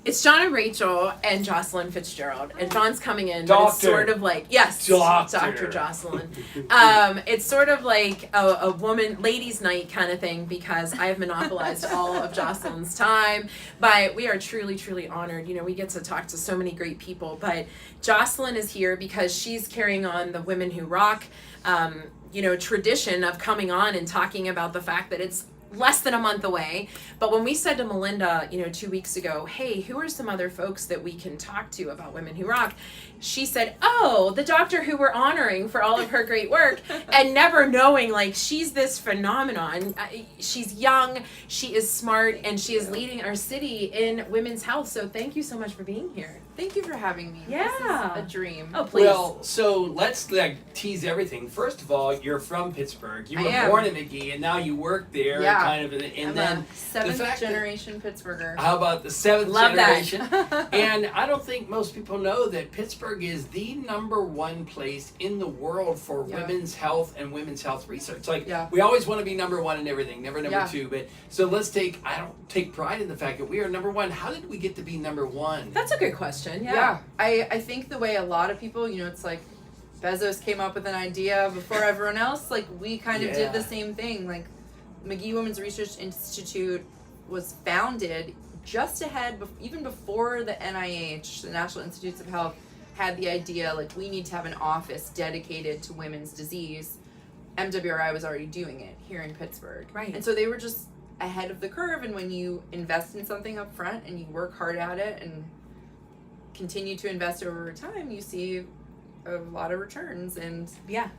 It's John and Rachel and Jocelyn Fitzgerald. And John's coming in. Doctor. But it's sort of like, yes, Dr. Jocelyn. It's sort of like a woman, ladies' night kind of thing, because I have monopolized all of Jocelyn's time. But we are truly, truly honored. You know, we get to talk to so many great people. But Jocelyn is here because she's carrying on the Women Who Rock, tradition of coming on and talking about the fact that it's less than a month away. But when we said to Melinda, 2 weeks ago, hey, who are some other folks that we can talk to about Women Who Rock? She said, oh, the doctor who we're honoring for all of her great work, and never knowing, like, she's this phenomenon. She's young, she is smart, and she is leading our city in women's health. So thank you so much for being here. Thank you for having me. Yeah. This is a dream. Oh, please. Well, so let's tease everything. First of all, you're from Pittsburgh. You were born in McGee, and now you work there. Yeah. Kind of, and I'm then a seventh generation Pittsburgher. How about the seventh Love generation? that. And I don't think most people know that Pittsburgh is the #1 place in the world for women's health and women's health research. Like, we always want to be #1 in everything, never number 2. But so I don't take pride in the fact that we are #1. How did we get to be #1? That's a good question. Yeah. I think the way a lot of people, it's like Bezos came up with an idea before everyone else. Like, we kind of did the same thing. Like, McGee Women's Research Institute was founded just even before the NIH, the National Institutes of Health, had the idea, like, we need to have an office dedicated to women's disease. MWRI was already doing it here in Pittsburgh. Right. And so they were just ahead of the curve, and when you invest in something up front and you work hard at it and continue to invest over time, you see a lot of returns, and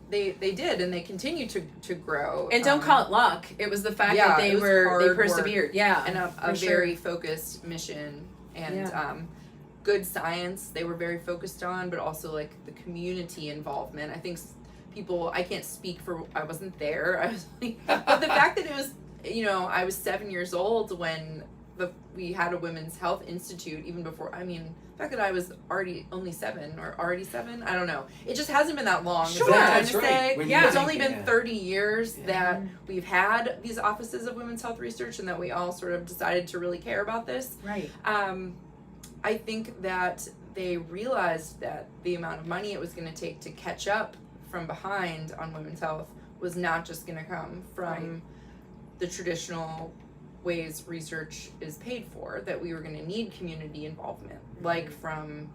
they did, and they continue to grow. And don't call it luck. It was the fact that they persevered. Yeah, and a very focused mission, and good science they were very focused on, but also like the community involvement. I think I can't speak for, I wasn't there. I was like, but the fact that it was, I was 7 years old when we had a women's health institute, even before, the fact that I was only 7, I don't know. It just hasn't been that long. Sure. That's right. say. It's only been 30 years that we've had these offices of women's health research, and that we all sort of decided to really care about this. Right. I think that they realized that the amount of money it was going to take to catch up from behind on women's health was not just going to come from the traditional ways research is paid for, that we were going to need community involvement, like from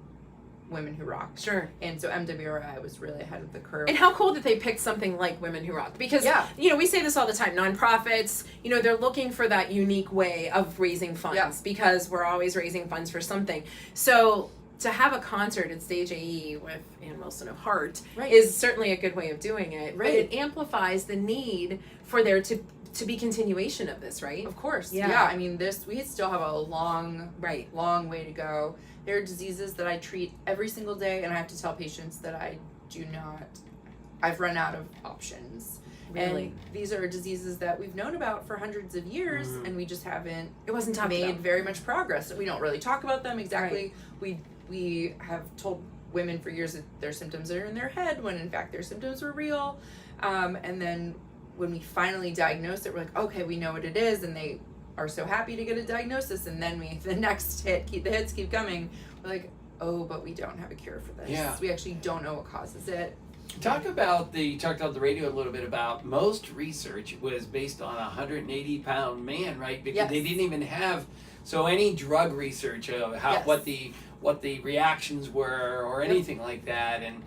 Women Who Rock. Sure. And so MWRI was really ahead of the curve. And how cool that they picked something like Women Who Rock. Because, we say this all the time, nonprofits, they're looking for that unique way of raising funds because we're always raising funds for something. So to have a concert at Stage AE with Ann Wilson of Heart is certainly a good way of doing it. Right. But it amplifies the need for there to be continuation of this, right? Of course. Yeah. We still have a long way to go. There are diseases that I treat every single day, and I have to tell patients that I've run out of options. Really? And these are diseases that we've known about for hundreds of years, and we just haven't made very much progress. We don't really talk about them exactly. Right. We have told women for years that their symptoms are in their head, when in fact their symptoms were real. And then when we finally diagnose it, we're like, okay, we know what it is, and they are so happy to get a diagnosis, and then the hits keep coming. We're like, oh, but we don't have a cure for this. Yeah. We actually don't know what causes it. You talked about the radio a little bit about most research was based on a 180-pound man, right? Because they didn't even have any drug research of what the reactions were or anything like that, and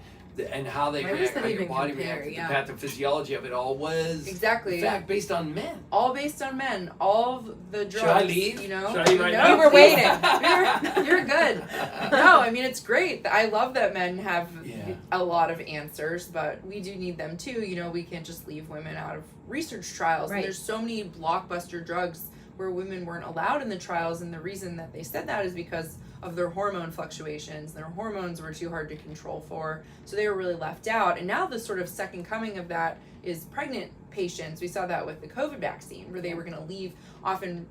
how they react, how your body reacted, the pathophysiology of it all was in fact based on men. All based on men. All the drugs. Should I leave? Should I leave right now? We were waiting. You're good. No, it's great. I love that men have a lot of answers, but we do need them too. We can't just leave women out of research trials. Right. And there's so many blockbuster drugs where women weren't allowed in the trials, and the reason that they said that is because of their hormone fluctuations. Their hormones were too hard to control for, so they were really left out. And now the sort of second coming of that is pregnant patients. We saw that with the COVID vaccine, where they were going to leave. Often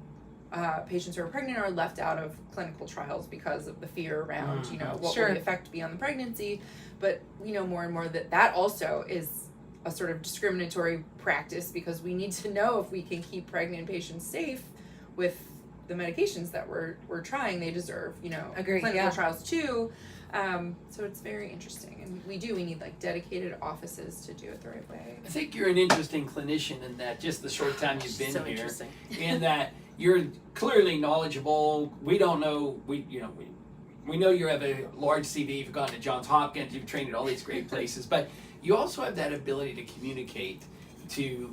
patients who are pregnant are left out of clinical trials because of the fear around, what will the effect be on the pregnancy. But we know more and more that also is a sort of discriminatory practice, because we need to know if we can keep pregnant patients safe with the medications that we're trying, they deserve, Agreed, clinical yeah. trials too. So it's very interesting, and we need like dedicated offices to do it the right way. I think you're an interesting clinician in that just the short time you've been So here, interesting. in that you're clearly knowledgeable. We don't know, we know you have a large CV. You've gone to Johns Hopkins. You've trained at all these great places, but you also have that ability to communicate to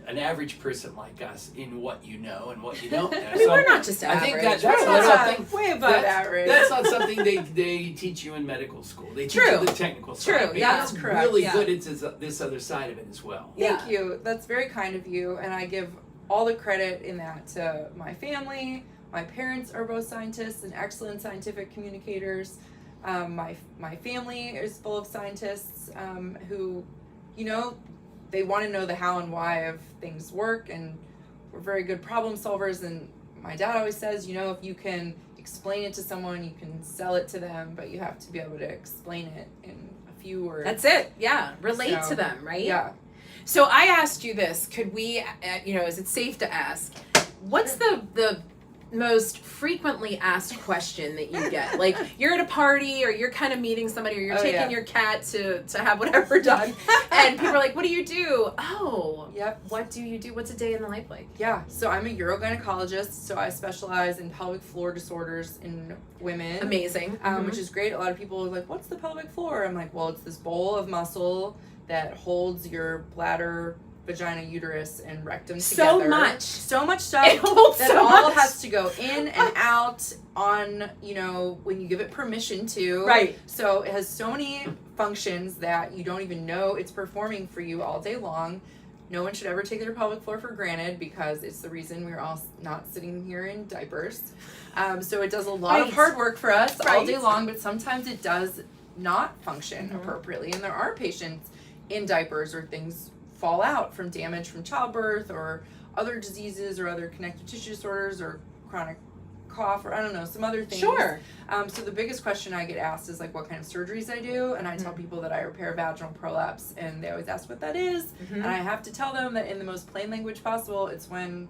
an average person like us in what you know and what you don't know. I mean, we're not just I average. think that's We're not not- something. way above average. That's not something they teach you in medical school. They teach True. you the technical True, side. But yeah. you're That's correct, really yeah. good at this other side of it as well. Yeah. Thank you. That's very kind of you, and I give all the credit in that to my family. My parents are both scientists and excellent scientific communicators. My family is full of scientists who, they want to know the how and why of things work, and we're very good problem solvers. And my dad always says, if you can explain it to someone, you can sell it to them, but you have to be able to explain it in a few words. That's it. Yeah. Relate So, to them, right? Yeah. So I asked you this. Could we, is it safe to ask? What's the most frequently asked question that you get? Like, you're at a party, or you're kind of meeting somebody, or you're taking yeah. your cat to have whatever done, and people are like, what do you do? Oh, Yep. what do you do? What's a day in the life like? Yeah, so I'm a urogynecologist, so I specialize in pelvic floor disorders in women. Amazing. Which is great. A lot of people are like, what's the pelvic floor? I'm like, well, it's this bowl of muscle that holds your bladder, vagina, uterus, and rectum So together. much. So much stuff. It holds that so all much. has to go in and out on, when you give it permission to. Right. So it has so many functions that you don't even know it's performing for you all day long. No one should ever take their pelvic floor for granted, because it's the reason we're all not sitting here in diapers. So it does a lot Right. of hard work for us all Right. day long, but sometimes it does not function appropriately. And there are patients in diapers, or things fall out from damage from childbirth, or other diseases, or other connective tissue disorders, or chronic cough, or I don't know, some other things. Sure. So the biggest question I get asked is like what kind of surgeries I do, and I tell people that I repair vaginal prolapse, and they always ask what that is, and I have to tell them that in the most plain language possible, it's when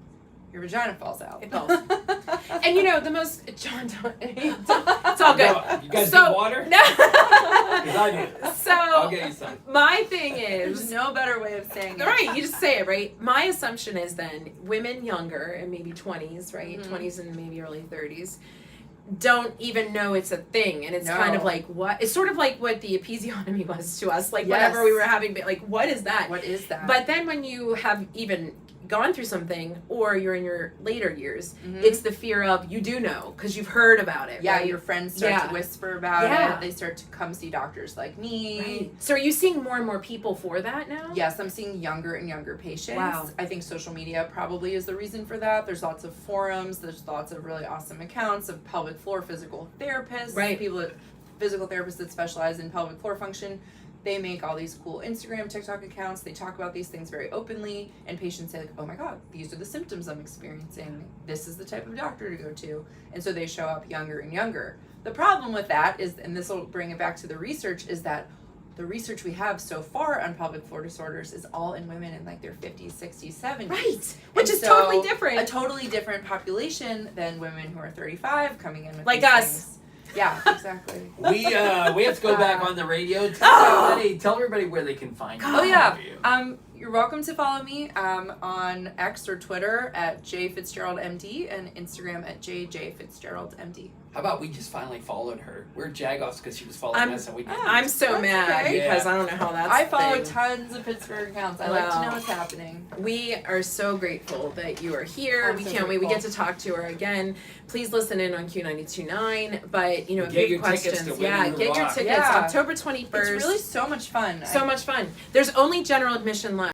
your vagina falls out. It falls. And the most John, it's all good. No, you guys So- do water? No. 'Cause I do. I'll So get you some. my thing There's is, no better way of saying it. right, you just say it, right? My assumption is then women younger, and maybe 20s, right? 20s and maybe early 30s, don't even know it's a thing. And it's kind of No. like, what? It's sort of like what the episiotomy was to us. Like, Yes. whenever we were having, like, what is that? What is that? But then when you have even gone through something, or you're in your later years, Mhm. it's the fear of, you do know, because you've heard about it, yeah, right? your friends start Yeah. to whisper about Yeah. it. They start to come see doctors like me. Right. So are you seeing more and more people for that now? Yes, I'm seeing younger and younger patients. Wow. I think social media probably is the reason for that. There's lots of forums. There's lots of really awesome accounts of pelvic floor physical therapists. Right. Physical therapists that specialize in pelvic floor function. They make all these cool Instagram, TikTok accounts. They talk about these things very openly, and patients say like, "Oh my God, these are the symptoms I'm experiencing. This is the type of doctor to go to." And so they show up younger and younger. The problem with that is, and this will bring it back to the research, is that the research we have so far on pelvic floor disorders is all in women in like their 50s, 60s, 70s. Right. Which And is totally so different. A totally different population than women who are 35 coming in with Like these us. things. Yeah, exactly. We have to go back on the radio. Tell everybody where they can find you. Oh yeah. You. You're welcome to follow me on X or Twitter at jfitzgeraldmd and Instagram at jfitzgeraldmd. How about we just finally followed her? We're jagoffs because she was following us and we didn't. I'm so That's mad okay. because Yeah. I don't know how that's I follow thing. tons of Pittsburgh accounts. I like to Wow. know what's happening. We are so grateful that you are here. I'm We so can't wait. We get grateful. to talk to her again. Please listen in on Q92.9. But if Get you have your tickets questions, to yeah, Women Who get your Rock. tickets Yeah. October 21st. It's really so much fun. so much fun. There's only general admission left.